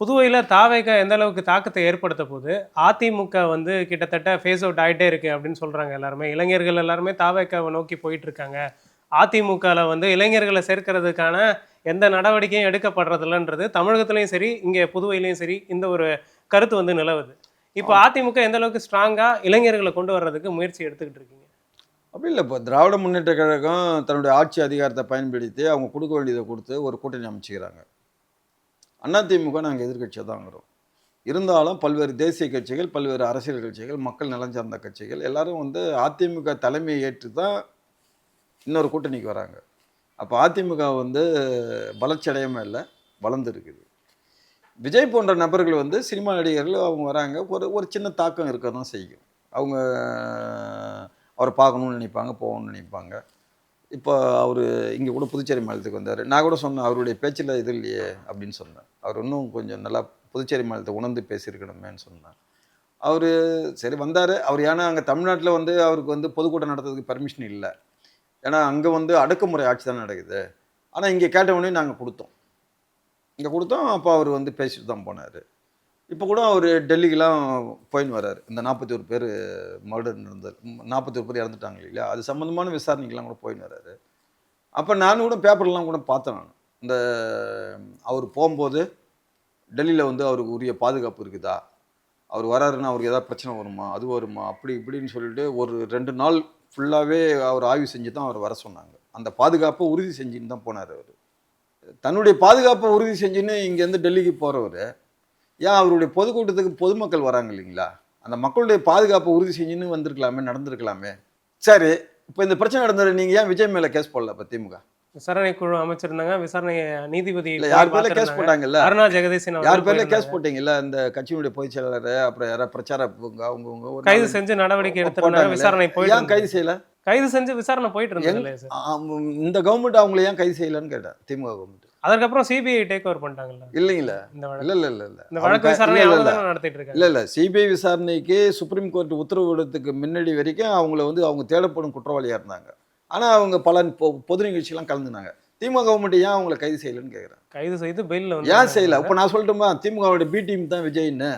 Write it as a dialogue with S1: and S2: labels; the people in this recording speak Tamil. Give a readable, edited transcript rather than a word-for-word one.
S1: புதுவையில தாவேகா எந்த அளவுக்கு தாக்கத்தை ஏற்படுத்த போது, அதிமுக வந்து கிட்டத்தட்ட ஃபேஸ் அவுட் ஆயிட்டே இருக்கு அப்படின்னு சொல்றாங்க எல்லாருமே. இளைஞர்கள் எல்லாருமே தாவேகாவ நோக்கி போயிட்டு இருக்காங்க. அதிமுகல வந்து இளைஞர்கள சேர்க்கிறதுக்கான எந்த நடவடிக்கையும் எடுக்கப்படுறதில்லன்றது தமிழகத்திலயும் சரி, இங்க புதுவையிலயும் சரி, இந்த ஒரு கருத்து வந்து நிலவுது. இப்ப
S2: ஆம்.
S1: அதிமுக எந்த அளவுக்கு ஸ்ட்ராங்கா இளைஞர்கள கொண்டு வர்றதுக்கு முயற்சி எடுத்துக்கிட்டு இருக்கீங்க?
S2: அப்படி இல்ல. இப்போ திராவிட முன்னேற்ற கழகம் தன்னுடைய ஆட்சி அதிகாரத்த பயன்படுத்தி, அவங்க குடுக்க வேண்டியத குடுத்து ஒரு கூட்டணி அமைச்சுக்கிறாங்க. அதிமுக நாங்க எதிர்க்கட்சியா தான் இருக்கிறோம். இருந்தாலும் பல்வேறு தேசிய கட்சிகள், பல்வேறு அரசியல் கட்சிகள், மக்கள் நலன் சார்ந்த கட்சிகள் எல்லாரும் வந்து அதிமுக தலைமையை ஏற்று தான் இன்னொரு கூட்டணிக்கு வராங்க. அப்ப அதிமுக வந்து வளர்ச்சி அடையாம இல்ல, வளர்ந்து இருக்குது. விஜய் போன்ற நபர்கள் வந்து சினிமா நடிகர்கள் அவங்க வராங்க. ஒரு ஒரு சின்ன தாக்கம் இருக்க தான் செய்யும். அவங்க அவர பார்க்கணும்னு நினைப்பாங்க, போகணும்னு நினைப்பாங்க. இப்போ அவரு இங்க கூட புதுச்சேரி மாநிலத்துக்கு வந்தாரு. நான் கூட சொன்னேன், "அவருடைய பேச்சுல இது இல்லையே" அப்படின்னு சொன்னேன். அவர் இன்னும் கொஞ்சம் நல்லா புதுச்சேரி மாநிலத்த உணர்ந்து பேசியிருக்கணுமேன்னு சொன்னேன். அவரு சரி வந்தாரு. அவர் ஏன்னா அங்க தமிழ்நாட்டுல வந்து அவருக்கு வந்து பொதுக்கூட்டம் நடத்துறதுக்கு பெர்மிஷன் இல்ல. ஏன்னா அங்க வந்து அடக்குமுறை ஆட்சி தானே நடக்குது. ஆனா இங்க கேட்ட உடனே நாங்க குடுத்தோம். இங்க குடுத்தோம். அப்ப அவரு வந்து பேசிட்டு தான் போனாரு. இப்ப கூட அவரு டெல்லிக்குலாம் போயின்னு வராரு. இந்த 41 பேரு மர்டர் நடந்தது. 41 பேர் இறந்துட்டாங்க இல்லையா? அது சம்மந்தமான விசாரணைக்கெல்லாம் கூட போயின்னு வராரு. அப்ப நானும் கூட பேப்பர்லாம் கூட பார்த்தேன் நானு. இந்த அவரு போம்போது, டெல்லில வந்து அவருக்கு உரிய பாதுகாப்பு இருக்குதா? அவரு வராருன்னா, அவருக்கு ஏதாவது பிரச்சனை வருமா? அது வருமா? அப்படி இப்படின்னு சொல்லிட்டு ஒரு 2 நாள் ஃபுல்லாவே அவர் ஆய்வு செஞ்சு தான் அவர வர சொன்னாங்க. அந்த பாதுகாப்ப உறுதி செஞ்சுன்னு தான் போனாரு அவரு. தன்னுடைய பாதுகாப்ப உறுதி செஞ்சுன்னு இங்கேருந்து டெல்லிக்கு போறவரு, ஏன் அவருடைய பொதுக்கூட்டத்துக்கு பொதுமக்கள் வராங்க இல்லைங்களா? அந்த மக்களுடைய பாதுகாப்ப உறுதி செஞ்சுன்னு வந்திருக்கலாமே, நடந்திருக்கலாமே. சரி, இப்ப இந்த பிரச்சனை நடந்தது நீங்க ஏன் விஜய் மேல கேஸ் போடல அப்ப திமுக?
S1: விசாரணை குழு அமைச்சிருந்தாங்க. விசாரணை நீதிபதி
S2: இல்ல
S1: போய்
S2: யார் பேர்ல கேஸ்
S1: பார்த்திருந்தாங்க.
S2: போட்டாங்கல்ல?
S1: அருணா ஜெகதீசன்
S2: யார்
S1: அவர்கள்
S2: பேர்ல கேஸ்
S1: போயிருந்தாங்க.
S2: போட்டீங்கல்ல? இந்த கட்சியினுடைய பொதுச் செயலாளரு, அப்புறம் யாராவது பிரச்சார அவங்கவங்க ஒரு
S1: கைது
S2: 4, 5
S1: செஞ்சு நடவடிக்கை எடுத்திருந்தாங்க.
S2: போட்டாங்களே.
S1: விசாரணை போயிட்டு
S2: ஏன் கைது
S1: இருந்தது.
S2: செய்யல?
S1: கைது செஞ்சு விசாரணை போயிட்டு இருந்தது
S2: எங்
S1: இல்லையா சார்?
S2: இந்த கவர்மெண்ட் அவங்கள ஏன் கைது செய்யலன்னு கேட்டேன். திமுக கவர்மெண்ட்.
S1: அதற்கப்புறம் சிபிஐ டேக் ஓவர் பண்ணிட்டாங்கல்ல
S2: இல்லைங்களே.
S1: இந்த
S2: இல்ல,
S1: வழக்கு.
S2: இல்ல, இல்ல, இல்ல.
S1: இந்த
S2: அவங்க
S1: வழக்கு விசாரணை
S2: இல்ல, இல்ல,
S1: அவங்க
S2: இல்ல.
S1: தானே நடத்திட்டு
S2: இல்ல,
S1: இருக்காங்க.
S2: இல்ல. சிபிஐ விசாரணைக்கு சுப்ரீம் கோர்ட் உத்தரவிடறதுக்கு முன்னாடி வரைக்கும் அவங்கள வந்து அவங்க தேடப்படும் குற்றவாளியா இருந்தாங்க. ஆனா அவங்க பல பொது நிகழ்ச்சிலாம் கலந்துனாங்க. திமுக கவர்மெண்ட் ஏன் அவங்கள கைது செய்யலன்னு கேட்கிறேன்.
S1: கைது செய்து பெயில்ல
S2: ஏன் செய்யல?
S1: வந்து
S2: இப்ப நான் சொல்லட்டுமா? திமுகவுடைய பி டீம் தான் விஜய்ன்னு.